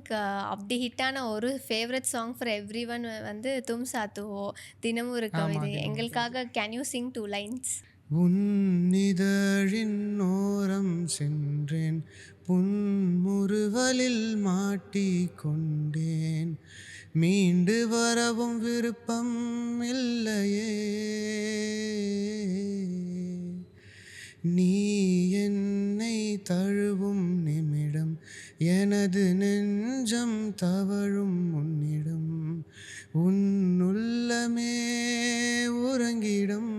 Think அப்படி ஹிட்டான ஒரு ஃபேவரட் சாங் ஃபார் எவ்ரிவன் வந்து தும் சாத்து ஹோ, தினமும் ஒரு ஆமா. கவிதை. தினமும் ஒரு கவிதை. எங்களுக்காக கேன் யூ சிங் 2 லைன்ஸ்? உன்னிதழின் ஓரம் சென்றேன், புன்முறுவலில் மாட்டிக்கொண்டேன், மீண்டு வரவும் விருப்பம் இல்லையே, நீ என்னை தழுவும் நிமிடம் எனது நெஞ்சம் தவழும் உன்னிடம், உன் உள்ளமே உறங்கிடும்,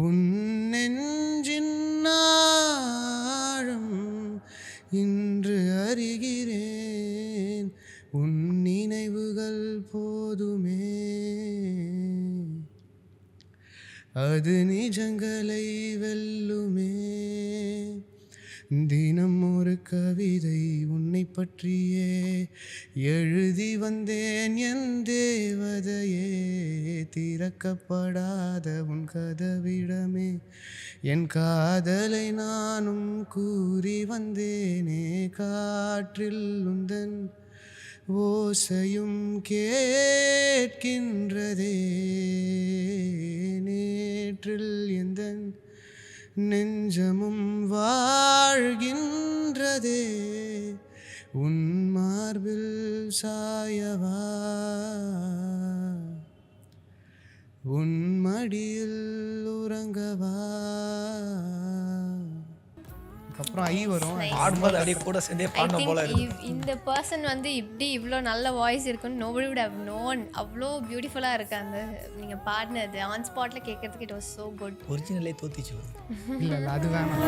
உன் நெஞ்சின் ஆழம் இன்று அறிகிறேன், உன் நினைவுகள் போதுமே, அது நிஜங்களை வெல்லுமே, தினம் ஒரு கவிதை உன்னை பற்றியே எழுதி வந்தேன் என் தேவதையே, திறக்கப்படாத உன் கதவிடமே என் காதலை நானும் கூறி வந்தேனே, காற்றில் உந்தன் ஓசையும் கேட்கின்றதே, நேற்றில் எந்தன் நெஞ்சமும் வாழ்கின்றதே, உன் மார்பில் சாயவா, உன் மடியில் உறங்கவா. அப்புறம் ஐ வரும். பாடும்போது அப்படியே கூட சேர்ந்தே ஐ பாடணும் போல திங்க் இருக்கு. இந்த பர்சன் வந்து இப்படி இவ்வளோ நல்ல வாய்ஸ் இருக்குன்னு nobody would have known. அவ்வளோ பியூட்டிஃபுல்லாக இருக்கு அந்த நீங்கள் பாடினது. ஆன் ஸ்பாட்டில் கேட்கறதுக்கு இட் வாஸ் ஸோ குட். ஒரிஜினலே தோத்திச்சு. இல்ல அது வேணாம்.